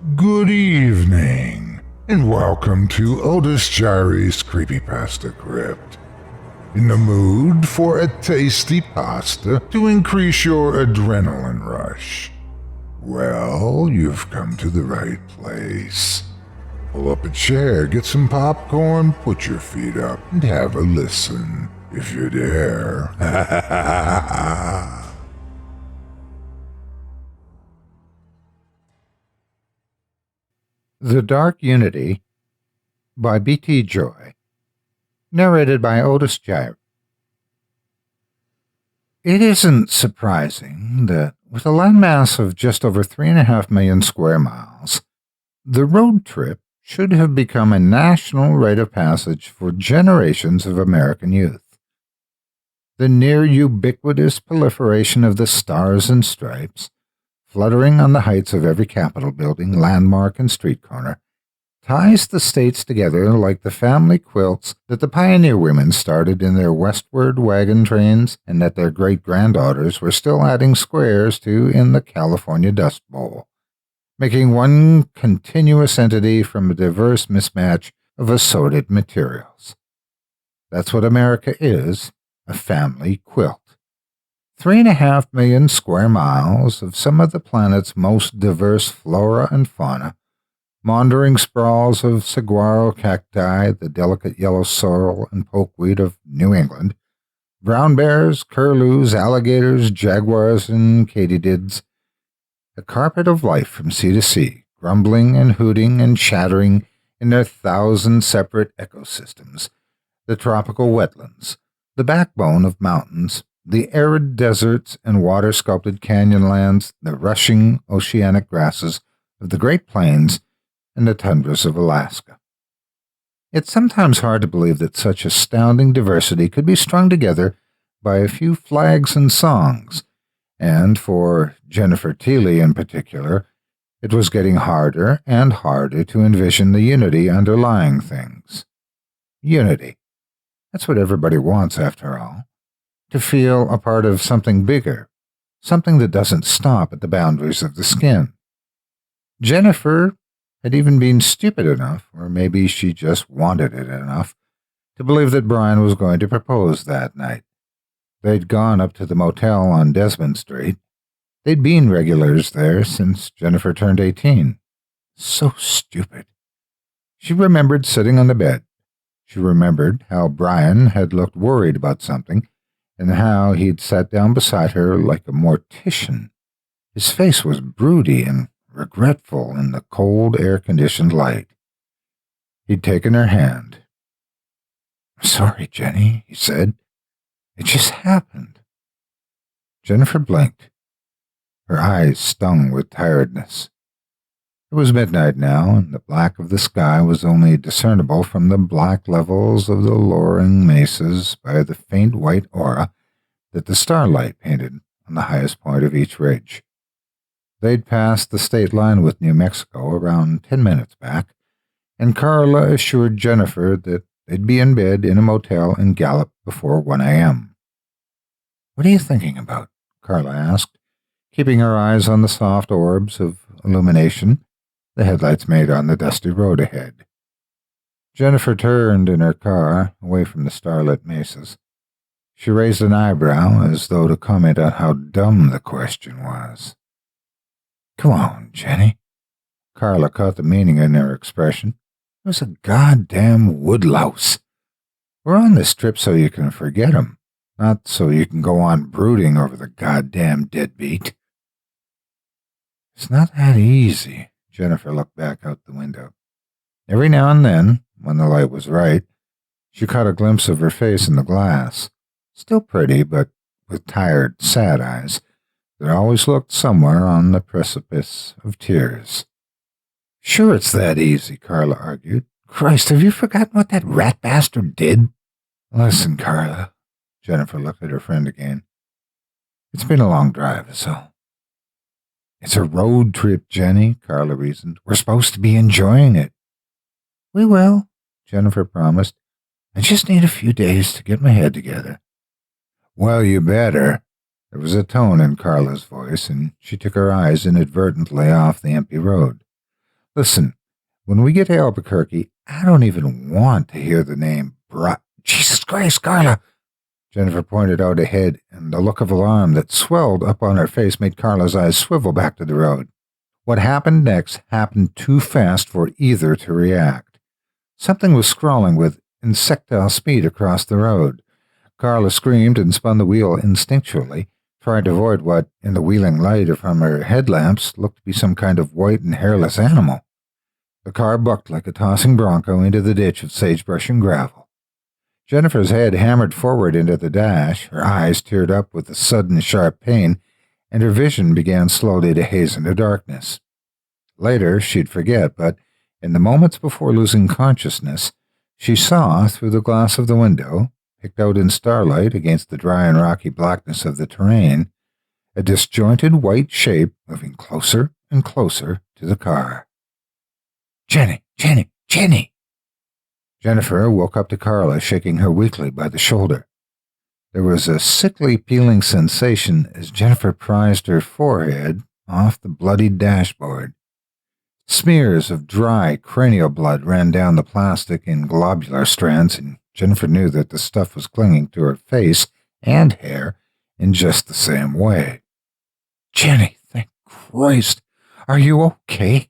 Good evening, and welcome to Otis Jiry's Creepypasta Crypt. In the mood for a tasty pasta to increase your adrenaline rush? Well, you've come to the right place. Pull up a chair, get some popcorn, put your feet up, and have a listen, if you dare. The Dark Unity by B.T. Joy. Narrated by Otis Jiry. It isn't surprising that, with a landmass of just over 3.5 million square miles, the road trip should have become a national rite of passage for generations of American youth. The near-ubiquitous proliferation of the Stars and Stripes, fluttering on the heights of every Capitol building, landmark, and street corner, ties the states together like the family quilts that the pioneer women started in their westward wagon trains and that their great-granddaughters were still adding squares to in the California Dust Bowl, making one continuous entity from a diverse mismatch of assorted materials. That's what America is, a family quilt. 3.5 million square miles of some of the planet's most diverse flora and fauna, maundering sprawls of saguaro cacti, the delicate yellow sorrel and pokeweed of New England, brown bears, curlews, alligators, jaguars, and katydids, a carpet of life from sea to sea, grumbling and hooting and chattering in their 1,000 separate ecosystems, the tropical wetlands, the backbone of mountains, the arid deserts and water-sculpted canyonlands, the rushing oceanic grasses of the Great Plains, and the tundras of Alaska. It's sometimes hard to believe that such astounding diversity could be strung together by a few flags and songs, and for Jennifer Teely in particular, it was getting harder and harder to envision the unity underlying things. Unity. That's what everybody wants, after all. To feel a part of something bigger, something that doesn't stop at the boundaries of the skin. Jennifer had even been stupid enough, or maybe she just wanted it enough, to believe that Brian was going to propose that night. They'd gone up to the motel on Desmond Street. They'd been regulars there since Jennifer turned 18. So stupid. She remembered sitting on the bed. She remembered how Brian had looked worried about something, and how he'd sat down beside her like a mortician. His face was broody and regretful in the cold, air-conditioned light. He'd taken her hand. "I'm sorry, Jenny," he said. "It just happened." Jennifer blinked. Her eyes stung with tiredness. It was midnight now, and the black of the sky was only discernible from the black levels of the lowering mesas by the faint white aura that the starlight painted on the highest point of each ridge. They'd passed the state line with New Mexico around 10 minutes back, and Carla assured Jennifer that they'd be in bed in a motel in Gallup before 1 a.m. "What are you thinking about?" Carla asked, keeping her eyes on the soft orbs of illumination the headlights made on the dusty road ahead. Jennifer turned in her car, away from the starlit mesas. She raised an eyebrow as though to comment on how dumb the question was. "Come on, Jenny." Carla caught the meaning in her expression. "It was a goddamn woodlouse. We're on this trip so you can forget him, not so you can go on brooding over the goddamn deadbeat." "It's not that easy." Jennifer looked back out the window. Every now and then, when the light was right, she caught a glimpse of her face in the glass. Still pretty, but with tired, sad eyes that always looked somewhere on the precipice of tears. "Sure it's that easy," Carla argued. "Christ, have you forgotten what that rat bastard did?" "Listen, Carla." Jennifer looked at her friend again. "It's been a long drive, is all." "It's a road trip, Jenny," Carla reasoned. "We're supposed to be enjoying it." "We will," Jennifer promised. "I just need a few days to get my head together." "Well, you better." There was a tone in Carla's voice, and she took her eyes inadvertently off the empty road. Listen, when we get to Albuquerque, I don't even want to hear the name Jesus Christ, Carla! Jennifer pointed out ahead, and the look of alarm that swelled up on her face made Carla's eyes swivel back to the road. What happened next happened too fast for either to react. Something was scrawling with insectile speed across the road. Carla screamed and spun the wheel instinctually, trying to avoid what, in the wheeling light from her headlamps, looked to be some kind of white and hairless animal. The car bucked like a tossing bronco into the ditch of sagebrush and gravel. Jennifer's head hammered forward into the dash, her eyes teared up with a sudden sharp pain, and her vision began slowly to haze into darkness. Later, she'd forget, but in the moments before losing consciousness, she saw, through the glass of the window, picked out in starlight against the dry and rocky blackness of the terrain, a disjointed white shape moving closer and closer to the car. Jenny! Jenny! Jenny! Jennifer woke up to Carla, shaking her weakly by the shoulder. There was a sickly peeling sensation as Jennifer prized her forehead off the bloodied dashboard. Smears of dry cranial blood ran down the plastic in globular strands, and Jennifer knew that the stuff was clinging to her face and hair in just the same way. Jenny, thank Christ! Are you okay?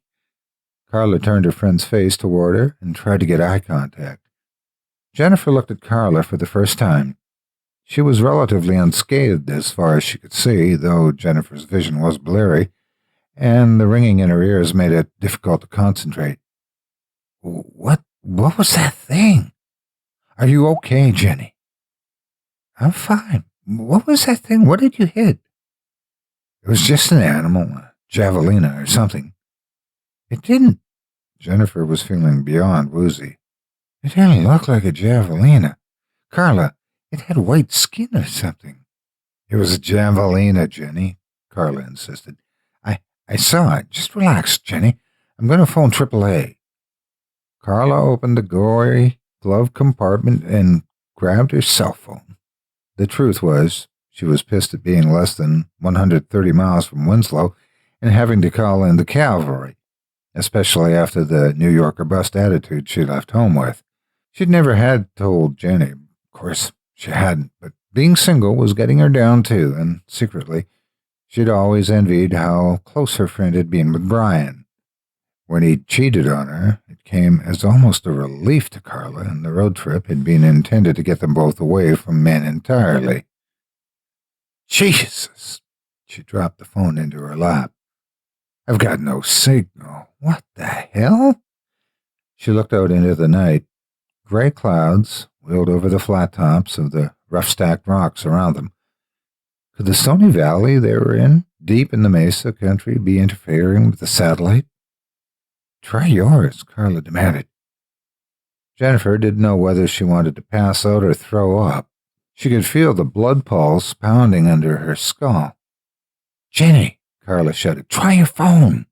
Carla turned her friend's face toward her and tried to get eye contact. Jennifer looked at Carla for the first time. She was relatively unscathed as far as she could see, though Jennifer's vision was blurry, and the ringing in her ears made it difficult to concentrate. What was that thing? Are you okay, Jenny? I'm fine. What was that thing? What did you hit? It was just an animal, a javelina or something. It didn't. Jennifer was feeling beyond woozy. It didn't look like a javelina. Carla, it had white skin or something. It was a javelina, Jenny, Carla insisted. I saw it. Just relax, Jenny. I'm going to phone AAA. Carla opened the gory glove compartment and grabbed her cell phone. The truth was, she was pissed at being less than 130 miles from Winslow and having to call in the cavalry, especially after the New Yorker bust attitude she left home with. She'd never had told Jenny. Of course, she hadn't, but being single was getting her down too, and secretly, she'd always envied how close her friend had been with Brian. When he'd cheated on her, it came as almost a relief to Carla, and the road trip had been intended to get them both away from men entirely. Jesus! She dropped the phone into her lap. I've got no signal. What the hell? She looked out into the night. Gray clouds wheeled over the flat tops of the rough-stacked rocks around them. Could the stony valley they were in, deep in the mesa country, be interfering with the satellite? Try yours, Carla demanded. Jennifer didn't know whether she wanted to pass out or throw up. She could feel the blood pulse pounding under her skull. Jenny, Carla shouted, try your phone.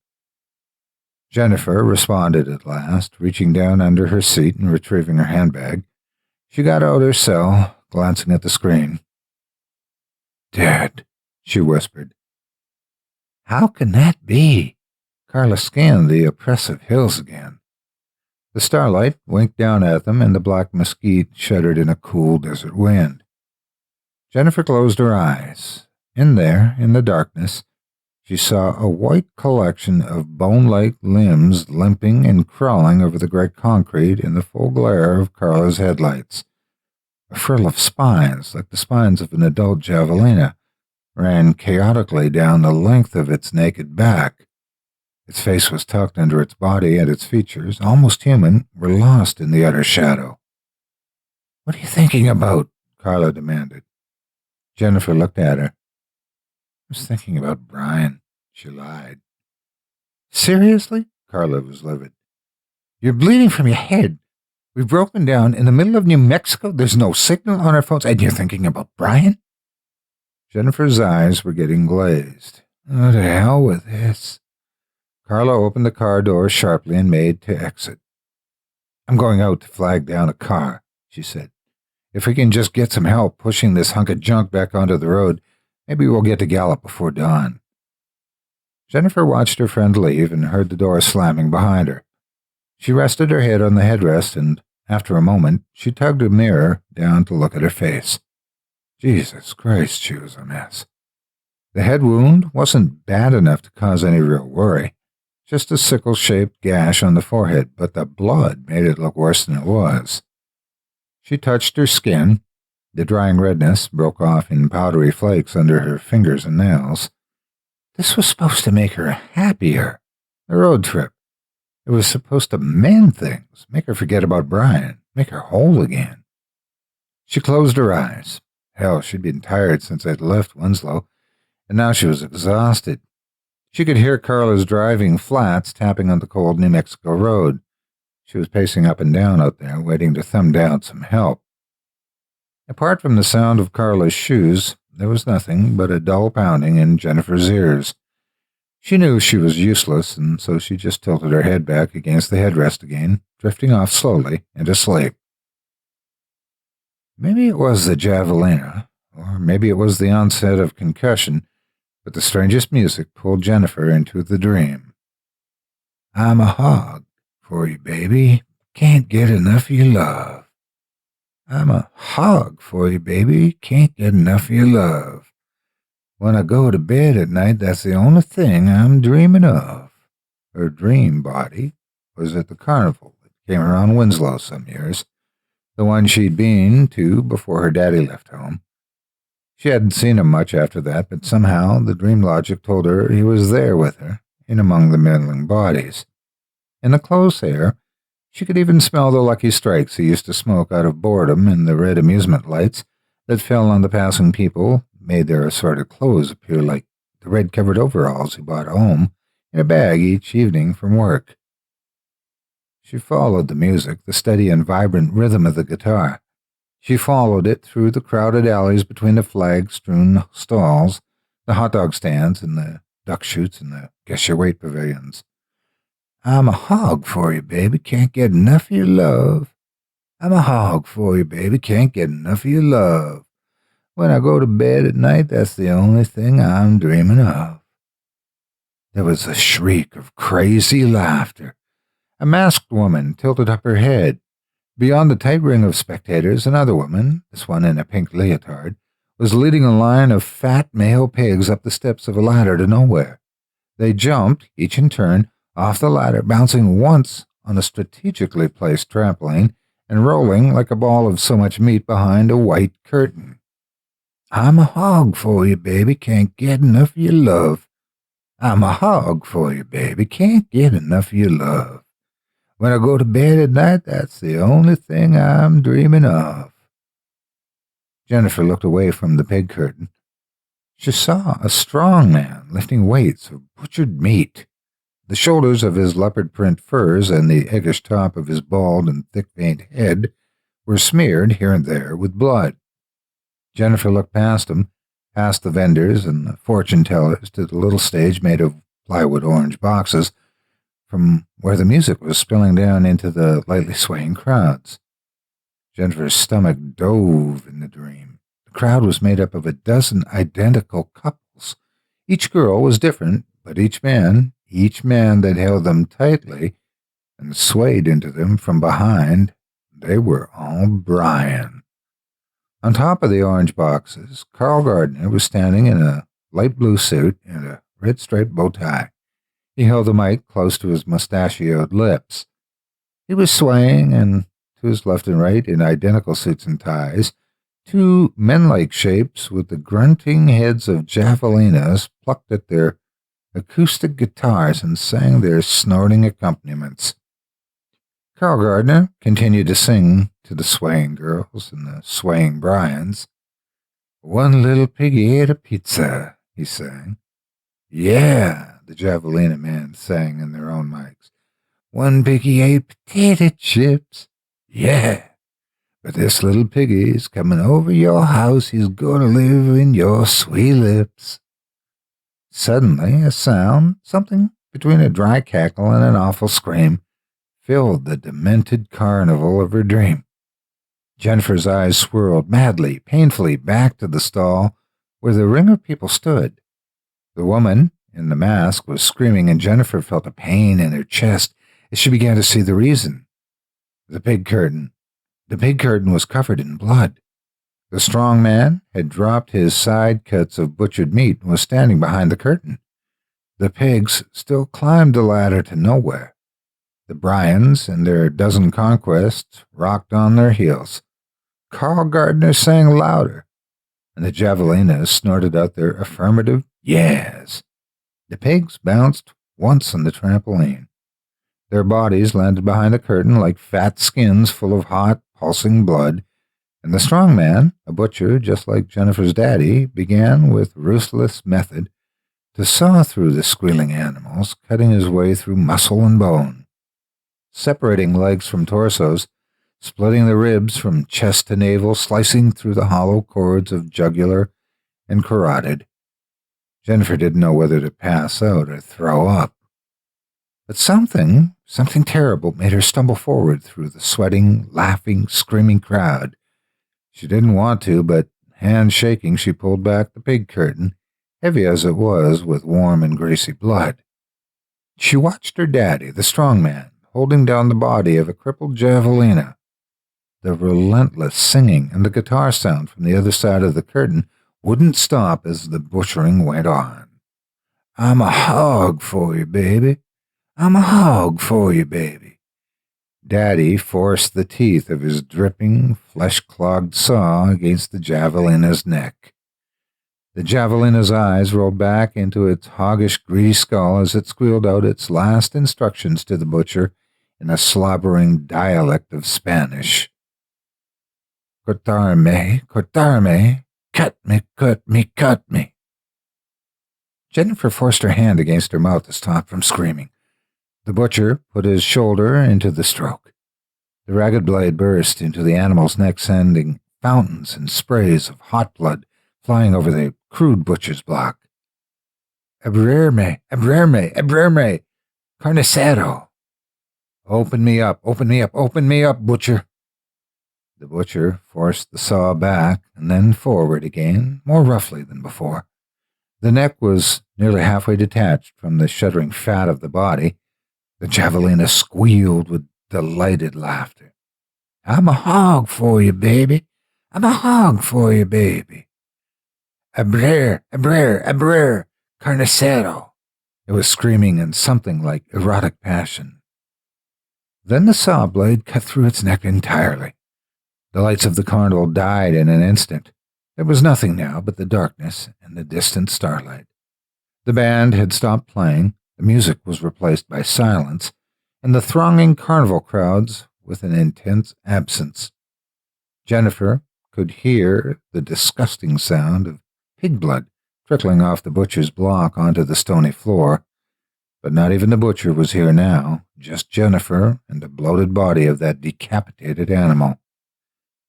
Jennifer responded at last, reaching down under her seat and retrieving her handbag. She got out her cell, glancing at the screen. Dead, she whispered. How can that be? Carla scanned the oppressive hills again. The starlight winked down at them, and the black mesquite shuddered in a cool desert wind. Jennifer closed her eyes. In there, in the darkness, she saw a white collection of bone-like limbs limping and crawling over the gray concrete in the full glare of Carla's headlights. A frill of spines, like the spines of an adult javelina, ran chaotically down the length of its naked back. Its face was tucked under its body, and its features, almost human, were lost in the utter shadow. What are you thinking about? Carla demanded. Jennifer looked at her. I was thinking about Brian, she lied. Seriously? Carla was livid. You're bleeding from your head. We've broken down in the middle of New Mexico. There's no signal on our phones, and you're thinking about Brian? Jennifer's eyes were getting glazed. Oh, to hell with this. Carla opened the car door sharply and made to exit. I'm going out to flag down a car, she said. If we can just get some help pushing this hunk of junk back onto the road, maybe we'll get to Gallup before dawn. Jennifer watched her friend leave and heard the door slamming behind her. She rested her head on the headrest, and after a moment, she tugged a mirror down to look at her face. Jesus Christ, she was a mess. The head wound wasn't bad enough to cause any real worry, just a sickle-shaped gash on the forehead, but the blood made it look worse than it was. She touched her skin. The drying redness broke off in powdery flakes under her fingers and nails. This was supposed to make her happier. The road trip. It was supposed to mend things, make her forget about Brian, make her whole again. She closed her eyes. Hell, she'd been tired since they'd left Winslow, and now she was exhausted. She could hear Carla's driving flats tapping on the cold New Mexico road. She was pacing up and down out there, waiting to thumb down some help. Apart from the sound of Carla's shoes, there was nothing but a dull pounding in Jennifer's ears. She knew she was useless, and so she just tilted her head back against the headrest again, drifting off slowly into sleep. Maybe it was the javelina, or maybe it was the onset of concussion, but the strangest music pulled Jennifer into the dream. I'm a hog for you, baby. Can't get enough of your love. I'm a hog for you, baby. Can't get enough of your love. When I go to bed at night, that's the only thing I'm dreaming of. Her dream body was at the carnival that came around Winslow some years, the one she'd been to before her daddy left home. She hadn't seen him much after that, but somehow the dream logic told her he was there with her, in among the middling bodies. In the close air, she could even smell the Lucky Strikes he used to smoke out of boredom, and the red amusement lights that fell on the passing people made their assorted clothes appear like the red-covered overalls he bought home in a bag each evening from work. She followed the music, the steady and vibrant rhythm of the guitar. She followed it through the crowded alleys between the flag-strewn stalls, the hot dog stands, and the duck chutes and the guess-your-weight pavilions. I'm a hog for you, baby, can't get enough of your love. I'm a hog for you, baby, can't get enough of your love. When I go to bed at night, that's the only thing I'm dreaming of. There was a shriek of crazy laughter. A masked woman tilted up her head. Beyond the tight ring of spectators, another woman, this one in a pink leotard, was leading a line of fat male pigs up the steps of a ladder to nowhere. They jumped, each in turn, off the ladder, bouncing once on a strategically placed trampoline and rolling like a ball of so much meat behind a white curtain. I'm a hog for you, baby, can't get enough of your love. I'm a hog for you, baby, can't get enough of your love. When I go to bed at night, that's the only thing I'm dreaming of. Jennifer looked away from the pig curtain. She saw a strong man lifting weights of butchered meat. The shoulders of his leopard-print furs and the eggish top of his bald and thick-veined head were smeared here and there with blood. Jennifer looked past him, past the vendors and the fortune-tellers to the little stage made of plywood orange boxes, from where the music was spilling down into the lightly swaying crowds. Jennifer's stomach dove in the dream. The crowd was made up of a dozen identical couples. Each girl was different, but each man that held them tightly and swayed into them from behind, they were all Brian. On top of the orange boxes, Carl Gardner was standing in a light blue suit and a red striped bow tie. He held the mic close to his mustachioed lips. He was swaying, and to his left and right, in identical suits and ties, two men-like shapes with the grunting heads of javelinas plucked at their acoustic guitars and sang their snorting accompaniments. Carl Gardner continued to sing to the swaying girls and the swaying Bryans. One little piggy ate a pizza, he sang. Yeah, the javelina men sang in their own mics. One piggy ate potato chips. Yeah, but this little piggy's coming over your house. He's gonna live in your sweet lips. Suddenly, a sound, something between a dry cackle and an awful scream, filled the demented carnival of her dream. Jennifer's eyes swirled madly, painfully back to the stall where the ring of people stood. The woman, in the mask was screaming, and Jennifer felt a pain in her chest as she began to see the reason. The pig curtain. The pig curtain was covered in blood. The strong man had dropped his side cuts of butchered meat and was standing behind the curtain. The pigs still climbed the ladder to nowhere. The Bryans and their dozen conquests rocked on their heels. Carl Gardner sang louder, and the javelinas snorted out their affirmative yes. The pigs bounced once on the trampoline. Their bodies landed behind the curtain like fat skins full of hot, pulsing blood, and the strong man, a butcher just like Jennifer's daddy, began with ruthless method to saw through the squealing animals, cutting his way through muscle and bone, separating legs from torsos, splitting the ribs from chest to navel, slicing through the hollow cords of jugular and carotid. Jennifer didn't know whether to pass out or throw up. But something terrible made her stumble forward through the sweating, laughing, screaming crowd. She didn't want to, but hands shaking, she pulled back the pig curtain, heavy as it was with warm and greasy blood. She watched her daddy, the strong man, holding down the body of a crippled javelina. The relentless singing and the guitar sound from the other side of the curtain wouldn't stop as the butchering went on. "I'm a hog for you, baby. I'm a hog for you, baby." Daddy forced the teeth of his dripping, flesh-clogged saw against the javelina's neck. The javelina's eyes rolled back into its hoggish, greedy skull as it squealed out its last instructions to the butcher in a slobbering dialect of Spanish. "Cortarme, cortarme, cut me, cut me, cut me." Jennifer forced her hand against her mouth to stop from screaming. The butcher put his shoulder into the stroke. The ragged blade burst into the animal's neck, sending fountains and sprays of hot blood flying over the crude butcher's block. "Abrirme, abrirme, abrirme, carnicero." Open me up, open me up, open me up, butcher." The butcher forced the saw back and then forward again, more roughly than before. The neck was nearly halfway detached from the shuddering fat of the body. The javelina squealed with delighted laughter. "I'm a hog for you, baby. I'm a hog for you, baby. Abrir, abrir, abrir, carnicero." It was screaming in something like erotic passion. Then the saw blade cut through its neck entirely. The lights of the carnival died in an instant. There was nothing now but the darkness and the distant starlight. The band had stopped playing, the music was replaced by silence, and the thronging carnival crowds with an intense absence. Jennifer could hear the disgusting sound of pig blood trickling off the butcher's block onto the stony floor, but not even the butcher was here now, just Jennifer and the bloated body of that decapitated animal.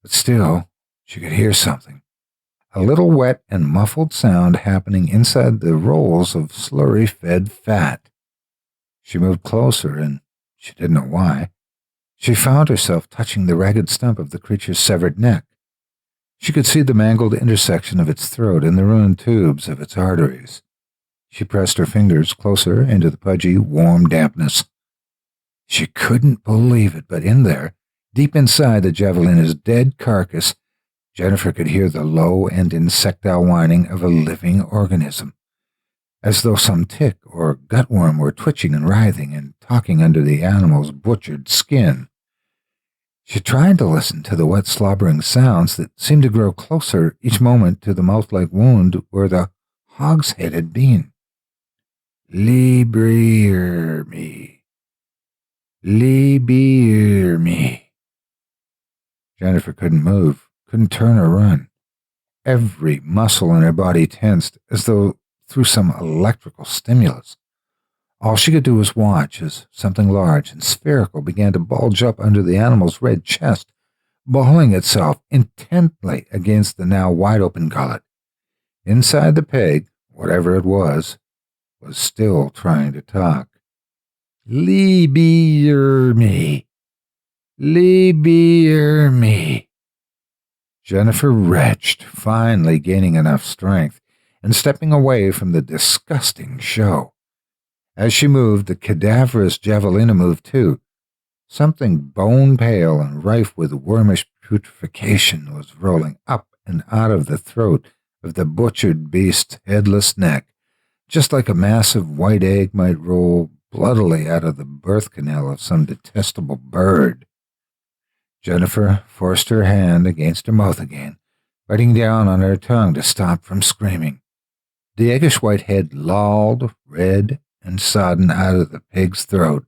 But still, she could hear something. A little wet and muffled sound happening inside the rolls of slurry-fed fat. She moved closer, and she didn't know why. She found herself touching the ragged stump of the creature's severed neck. She could see the mangled intersection of its throat and the ruined tubes of its arteries. She pressed her fingers closer into the pudgy, warm dampness. She couldn't believe it, but in there, deep inside the javelina's dead carcass, Jennifer could hear the low and insectile whining of a living organism, as though some tick or gutworm were twitching and writhing and talking under the animal's butchered skin. She tried to listen to the wet, slobbering sounds that seemed to grow closer each moment to the mouth-like wound where the hog's head had been. "Libere me. Libere me." Jennifer couldn't move, couldn't turn or run. Every muscle in her body tensed as though through some electrical stimulus. All she could do was watch as something large and spherical began to bulge up under the animal's red chest, balling itself intently against the now wide-open gullet. Inside the pig, whatever it was still trying to talk. "Libere me. Libere me." Jennifer retched, finally gaining enough strength, and stepping away from the disgusting show. As she moved, the cadaverous javelina moved too. Something bone-pale and rife with wormish putrefaction was rolling up and out of the throat of the butchered beast's headless neck, just like a massive white egg might roll bloodily out of the birth canal of some detestable bird. Jennifer forced her hand against her mouth again, biting down on her tongue to stop from screaming. The eggish white head lolled, red and sodden, out of the pig's throat.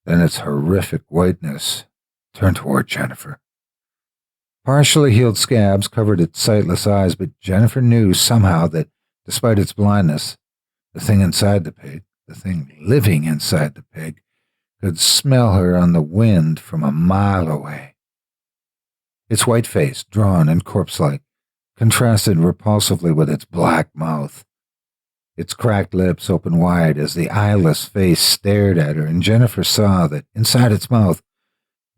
Then its horrific whiteness turned toward Jennifer. Partially healed scabs covered its sightless eyes, but Jennifer knew somehow that, despite its blindness, the thing inside the pig, the thing living inside the pig, could smell her on the wind from a mile away. Its white face, drawn and corpse-like, contrasted repulsively with its black mouth. Its cracked lips opened wide as the eyeless face stared at her, and Jennifer saw that inside its mouth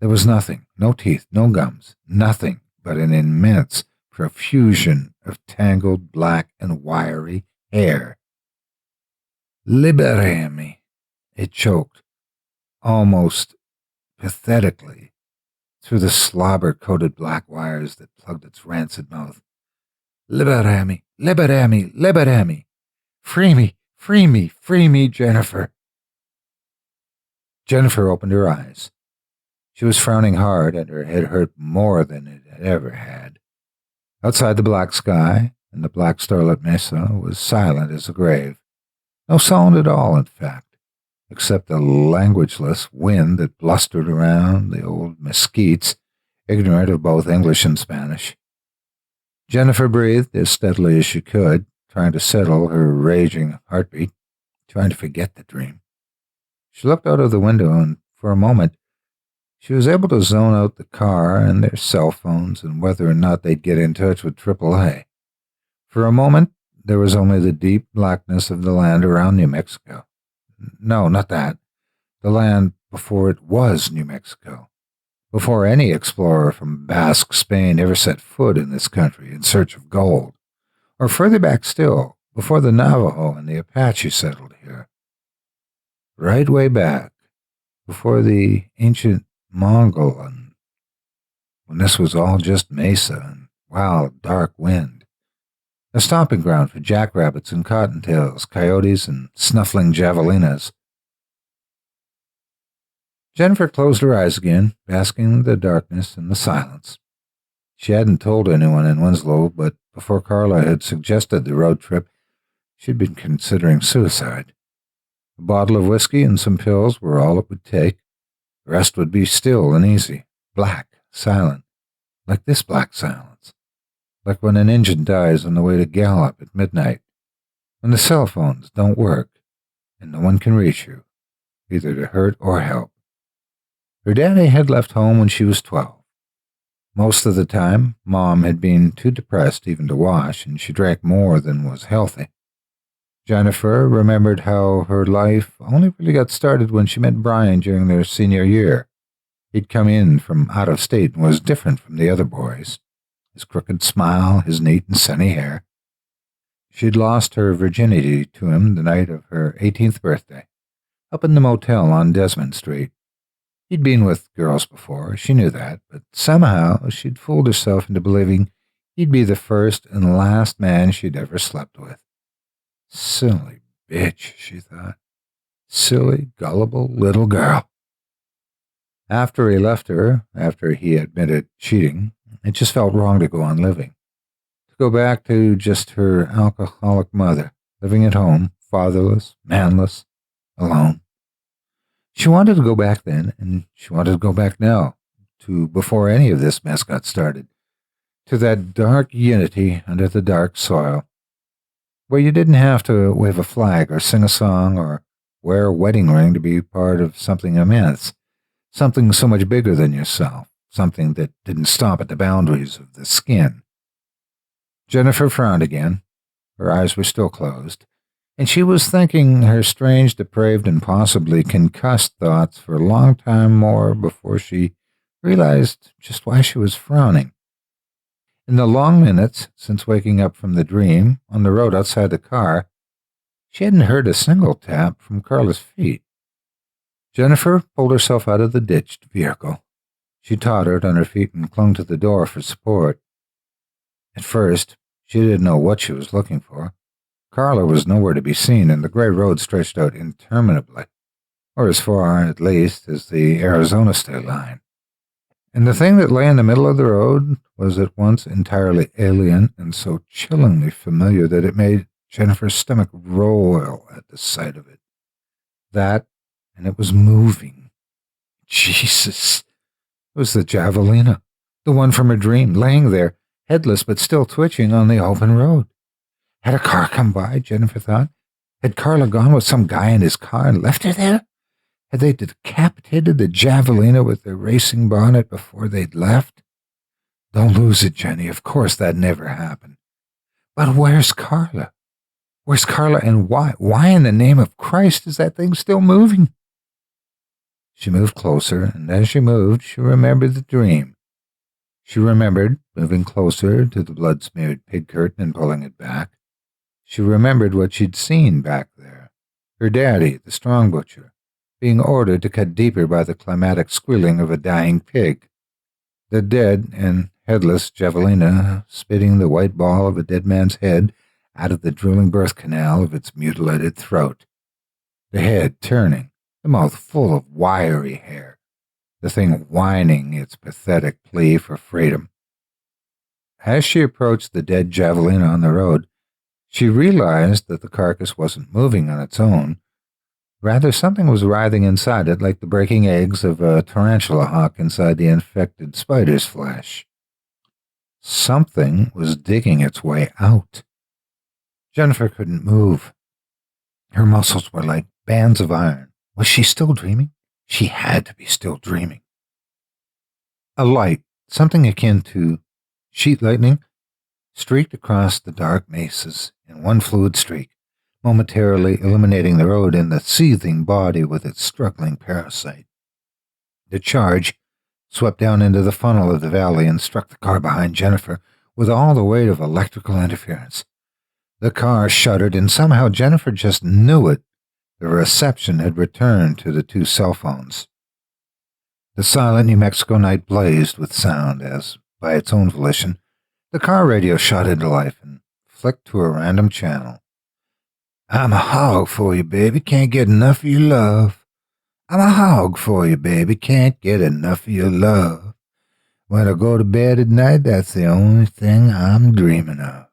there was nothing, no teeth, no gums, nothing but an immense profusion of tangled black and wiry hair. "Liberami," it choked, almost pathetically, through the slobber-coated black wires that plugged its rancid mouth. "Liberami, liberami, liberami. Free me, free me, free me, Jennifer." Jennifer opened her eyes. She was frowning hard, and her head hurt more than it had ever had. Outside, the black sky and the black starlit mesa was silent as a grave. No sound at all, in fact, except the languageless wind that blustered around the old mesquites, ignorant of both English and Spanish. Jennifer breathed as steadily as she could, trying to settle her raging heartbeat, trying to forget the dream. She looked out of the window, and for a moment, she was able to zone out the car and their cell phones and whether or not they'd get in touch with AAA. For a moment, there was only the deep blackness of the land around New Mexico. No, not that. The land before it was New Mexico. Before any explorer from Basque Spain ever set foot in this country in search of gold. Or further back still, before the Navajo and the Apache settled here. Right way back, before the ancient Mongol, and when this was all just mesa and wild, dark wind. A stomping ground for jackrabbits and cottontails, coyotes and snuffling javelinas. Jennifer closed her eyes again, basking in the darkness and the silence. She hadn't told anyone in Winslow, but before Carla had suggested the road trip, she'd been considering suicide. A bottle of whiskey and some pills were all it would take. The rest would be still and easy, black, silent, like this black silence, like when an engine dies on the way to Gallup at midnight, when the cell phones don't work and no one can reach you, either to hurt or help. Her daddy had left home when she was 12. Most of the time, Mom had been too depressed even to wash, and she drank more than was healthy. Jennifer remembered how her life only really got started when she met Brian during their senior year. He'd come in from out of state and was different from the other boys. His crooked smile, his neat and sunny hair. She'd lost her virginity to him the night of her 18th birthday, up in the motel on Desmond Street. He'd been with girls before, she knew that, but somehow she'd fooled herself into believing he'd be the first and last man she'd ever slept with. Silly bitch, she thought. Silly, gullible little girl. After he left her, after he admitted cheating, it just felt wrong to go on living. To go back to just her alcoholic mother, living at home, fatherless, manless, alone. She wanted to go back then, and she wanted to go back now, to before any of this mess got started, to that dark unity under the dark soil, where you didn't have to wave a flag or sing a song or wear a wedding ring to be part of something immense, something so much bigger than yourself, something that didn't stop at the boundaries of the skin. Jennifer frowned again. Her eyes were still closed, and she was thinking her strange, depraved, and possibly concussed thoughts for a long time more before she realized just why she was frowning. In the long minutes since waking up from the dream on the road outside the car, she hadn't heard a single tap from Carla's feet. Jennifer pulled herself out of the ditched vehicle. She tottered on her feet and clung to the door for support. At first, she didn't know what she was looking for. Carla was nowhere to be seen, and the gray road stretched out interminably, or as far, at least, as the Arizona state line. And the thing that lay in the middle of the road was at once entirely alien and so chillingly familiar that it made Jennifer's stomach roil at the sight of it. That, and it was moving. Jesus! It was the Javelina, the one from her dream, laying there, headless but still twitching on the open road. Had a car come by, Jennifer thought? Had Carla gone with some guy in his car and left her there? Had they decapitated the Javelina with their racing bonnet before they'd left? Don't lose it, Jenny. Of course that never happened. But where's Carla? Where's Carla, and why? Why in the name of Christ is that thing still moving? She moved closer, and as she moved, she remembered the dream. She remembered moving closer to the blood-smeared pig curtain and pulling it back. She remembered what she'd seen back there. Her daddy, the strong butcher, being ordered to cut deeper by the climatic squealing of a dying pig. The dead and headless Javelina spitting the white ball of a dead man's head out of the drooling birth canal of its mutilated throat. The head turning, the mouth full of wiry hair, the thing whining its pathetic plea for freedom. As she approached the dead Javelina on the road, she realized that the carcass wasn't moving on its own. Rather, something was writhing inside it like the breaking eggs of a tarantula hawk inside the infected spider's flesh. Something was digging its way out. Jennifer couldn't move. Her muscles were like bands of iron. Was she still dreaming? She had to be still dreaming. A light, something akin to sheet lightning, streaked across the dark mesas in one fluid streak, momentarily illuminating the road and the seething body with its struggling parasite. The charge swept down into the funnel of the valley and struck the car behind Jennifer with all the weight of electrical interference. The car shuddered, and somehow Jennifer just knew it. The reception had returned to the two cell phones. The silent New Mexico night blazed with sound as, by its own volition, the car radio shot into life and flicked to a random channel. I'm a hog for you, baby, can't get enough of your love. I'm a hog for you, baby, can't get enough of your love. When I go to bed at night, that's the only thing I'm dreaming of.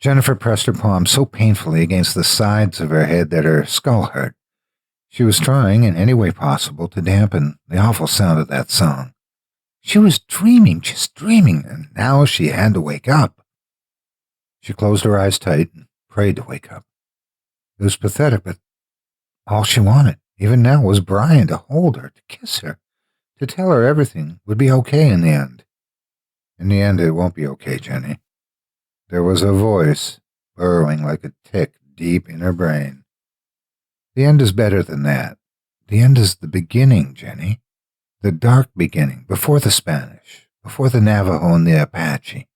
Jennifer pressed her palm so painfully against the sides of her head that her skull hurt. She was trying in any way possible to dampen the awful sound of that song. She was dreaming, just dreaming, and now she had to wake up. She closed her eyes tight and prayed to wake up. It was pathetic, but all she wanted, even now, was Brian to hold her, to kiss her, to tell her everything would be okay in the end. In the end, it won't be okay, Jenny. There was a voice burrowing like a tick deep in her brain. The end is better than that. The end is the beginning, Jenny. The dark beginning, before the Spanish, before the Navajo and the Apache,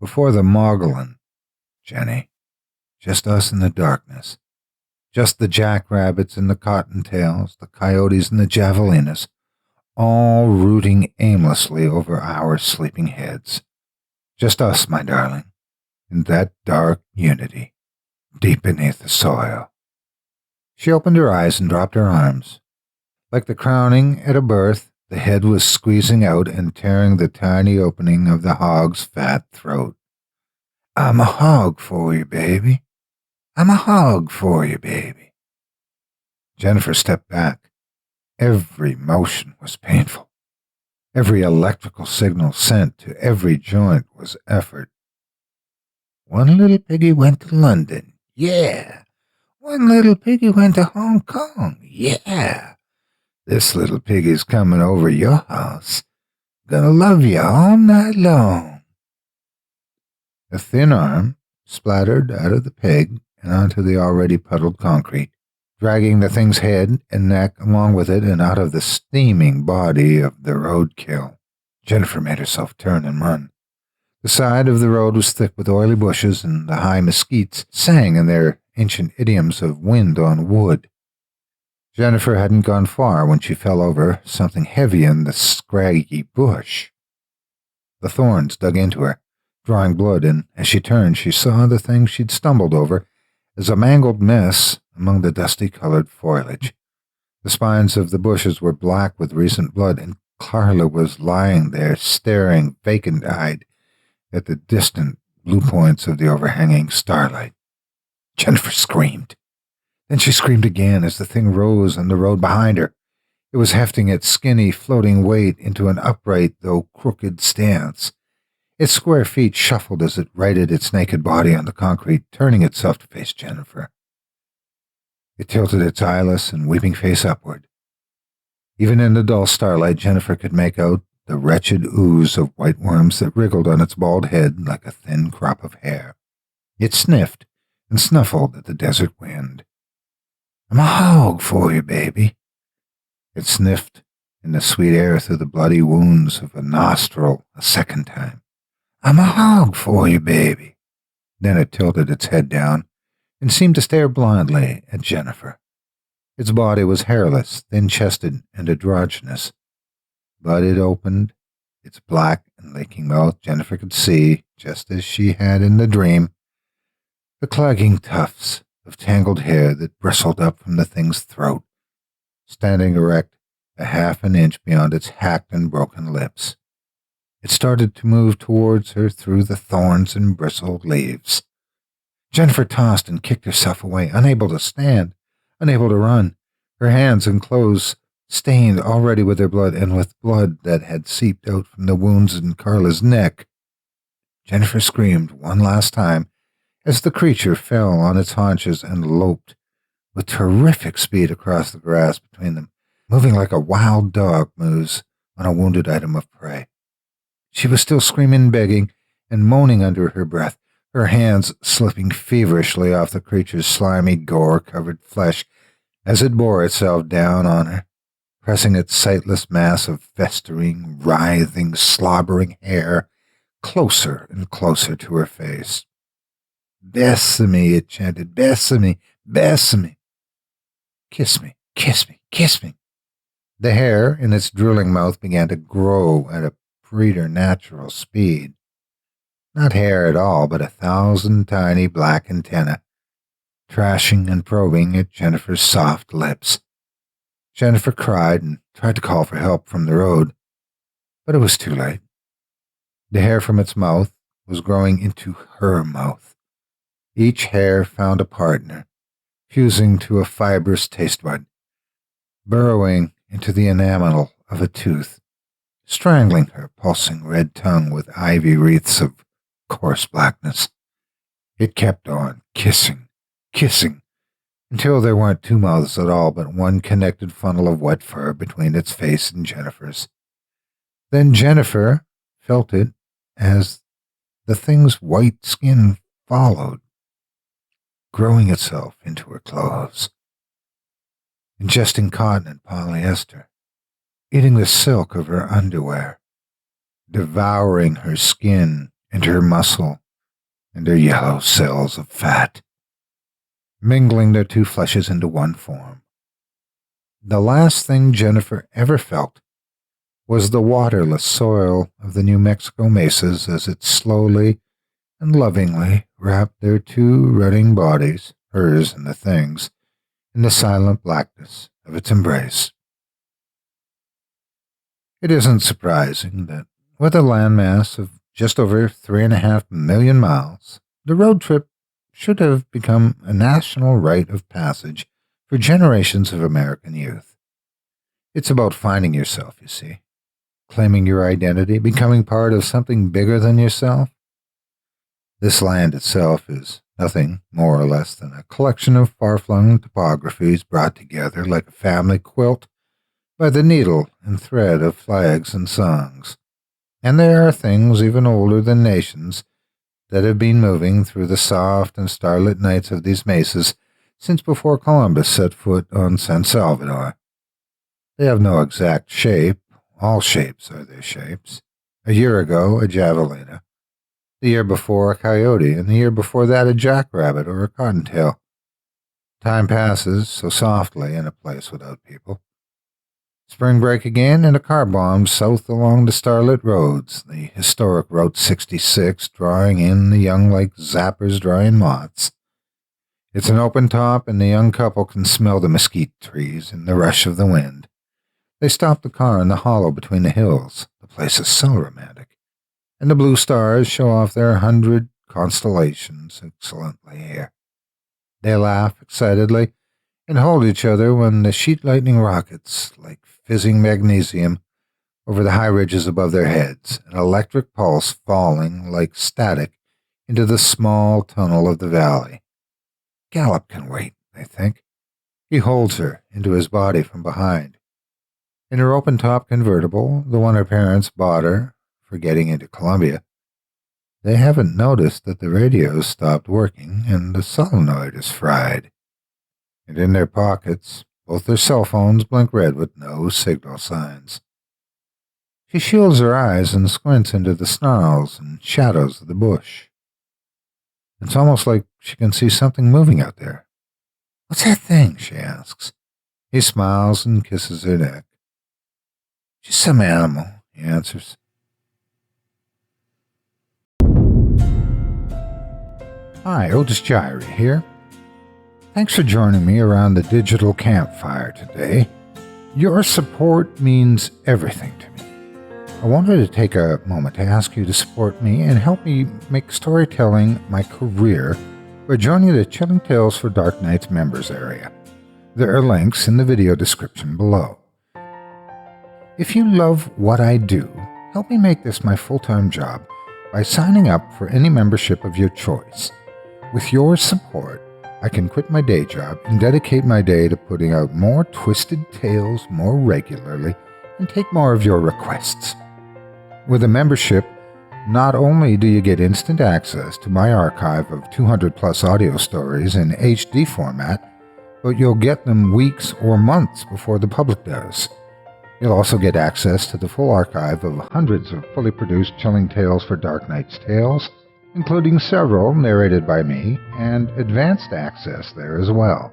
before the Mogollon. Jenny, just us in the darkness. Just the jackrabbits and the cottontails, the coyotes and the javelinas, all rooting aimlessly over our sleeping heads. Just us, my darling, in that dark unity, deep beneath the soil. She opened her eyes and dropped her arms. Like the crowning at a birth, the head was squeezing out and tearing the tiny opening of the hog's fat throat. I'm a hog for you, baby. I'm a hog for you, baby. Jennifer stepped back. Every motion was painful. Every electrical signal sent to every joint was effort. One little piggy went to London. Yeah. One little piggy went to Hong Kong. Yeah. This little piggy's coming over your house. Gonna love you all night long. A thin arm splattered out of the pig and onto the already puddled concrete, dragging the thing's head and neck along with it and out of the steaming body of the roadkill. Jennifer made herself turn and run. The side of the road was thick with oily bushes, and the high mesquites sang in their ancient idioms of wind on wood. Jennifer hadn't gone far when she fell over something heavy in the scraggy bush. The thorns dug into her, drawing blood, and as she turned, she saw the thing she'd stumbled over as a mangled mess among the dusty-colored foliage. The spines of the bushes were black with recent blood, and Carla was lying there, staring vacant-eyed at the distant blue points of the overhanging starlight. Jennifer screamed. Then she screamed again as the thing rose on the road behind her. It was hefting its skinny, floating weight into an upright, though crooked stance. Its square feet shuffled as it righted its naked body on the concrete, turning itself to face Jennifer. It tilted its eyeless and weeping face upward. Even in the dull starlight, Jennifer could make out the wretched ooze of white worms that wriggled on its bald head like a thin crop of hair. It sniffed and snuffled at the desert wind. "I'm a hog for you, baby." It sniffed in the sweet air through the bloody wounds of a nostril a second time. "I'm a hog for you, baby." Then it tilted its head down and seemed to stare blindly at Jennifer. Its body was hairless, thin-chested, and androgynous. But it opened its black and leaking mouth. Jennifer could see, just as she had in the dream, the clagging tufts of tangled hair that bristled up from the thing's throat, standing erect a half an inch beyond its hacked and broken lips. It started to move towards her through the thorns and bristled leaves. Jennifer tossed and kicked herself away, unable to stand, unable to run, her hands and clothes stained already with their blood and with blood that had seeped out from the wounds in Carla's neck. Jennifer screamed one last time as the creature fell on its haunches and loped with terrific speed across the grass between them, moving like a wild dog moves on a wounded item of prey. She was still screaming, begging, and moaning under her breath, her hands slipping feverishly off the creature's slimy, gore-covered flesh as it bore itself down on her, pressing its sightless mass of festering, writhing, slobbering hair closer and closer to her face. "Bessamy," it chanted, "Bessamy, Bessamy. Kiss me, kiss me, kiss me." The hair in its drooling mouth began to grow at a preternatural speed. Not hair at all, but 1,000 tiny black antennae, trashing and probing at Jennifer's soft lips. Jennifer cried and tried to call for help from the road, but it was too late. The hair from its mouth was growing into her mouth. Each hair found a partner, fusing to a fibrous taste bud, burrowing into the enamel of a tooth, strangling her pulsing red tongue with ivy wreaths of coarse blackness. It kept on, kissing, kissing, until there weren't two mouths at all, but one connected funnel of wet fur between its face and Jennifer's. Then Jennifer felt it as the thing's white skin followed, growing itself into her clothes, ingesting cotton and polyester, eating the silk of her underwear, devouring her skin and her muscle and her yellow cells of fat, mingling their two fleshes into one form. The last thing Jennifer ever felt was the waterless soil of the New Mexico mesas as it slowly and lovingly wrapped their two rutting bodies, hers and the thing's, in the silent blackness of its embrace. It isn't surprising that, with a landmass of just over 3.5 million miles, the road trip should have become a national rite of passage for generations of American youth. It's about finding yourself, you see, claiming your identity, becoming part of something bigger than yourself. This land itself is nothing more or less than a collection of far-flung topographies brought together like a family quilt by the needle and thread of flags and songs. And there are things even older than nations that have been moving through the soft and starlit nights of these mesas since before Columbus set foot on San Salvador. They have no exact shape. All shapes are their shapes. A year ago, a javelina, The year before, a coyote, and the year before that, a jackrabbit or a cottontail. Time passes so softly in a place without people. Spring break again, and a car bombs south along the starlit roads, the historic Route 66 drawing in the young like zappers drawing moths. It's an open top, and the young couple can smell the mesquite trees and the rush of the wind. They stop the car in the hollow between the hills. The place is so romantic, and the blue stars show off their 100 constellations excellently here. They laugh excitedly and hold each other when the sheet lightning rockets, like fizzing magnesium, over the high ridges above their heads, an electric pulse falling like static into the small tunnel of the valley. Gallop can wait, they think. He holds her into his body from behind. In her open-top convertible, the one her parents bought her for getting into Columbia, they haven't noticed that the radio's stopped working and the solenoid is fried. And in their pockets, both their cell phones blink red with no signal signs. She shields her eyes and squints into the snarls and shadows of the bush. It's almost like she can see something moving out there. "What's that thing?" she asks. He smiles and kisses her neck. "Just some animal," he answers. Hi, Otis Jiry here. Thanks for joining me around the digital campfire today. Your support means everything to me. I wanted to take a moment to ask you to support me and help me make storytelling my career by joining the Chilling Tales for Dark Nights members area. There are links in the video description below. If you love what I do, help me make this my full-time job by signing up for any membership of your choice. With your support, I can quit my day job and dedicate my day to putting out more twisted tales more regularly and take more of your requests. With a membership, not only do you get instant access to my archive of 200 plus audio stories in HD format, but you'll get them weeks or months before the public does. You'll also get access to the full archive of hundreds of fully produced Chilling Tales for Dark Nights tales, including several narrated by me, and advanced access there as well.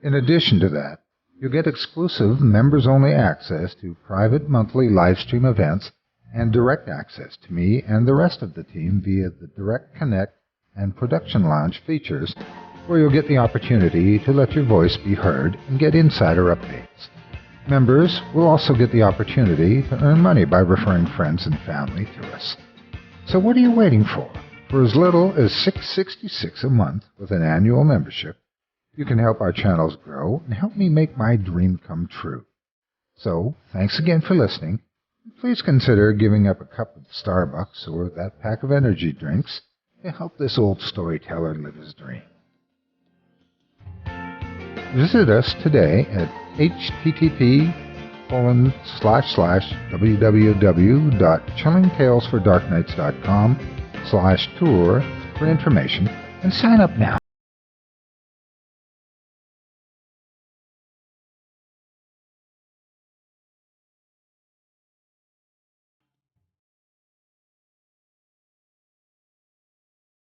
In addition to that, you'll get exclusive members-only access to private monthly livestream events and direct access to me and the rest of the team via the Direct Connect and Production Lounge features, where you'll get the opportunity to let your voice be heard and get insider updates. Members will also get the opportunity to earn money by referring friends and family to us. So what are you waiting for? For as little as $6.66 a month with an annual membership, you can help our channels grow and help me make my dream come true. So, thanks again for listening. Please consider giving up a cup of Starbucks or that pack of energy drinks to help this old storyteller live his dream. Visit us today at http://www.chillingtalesfordarknights.com/tour for information and sign up now.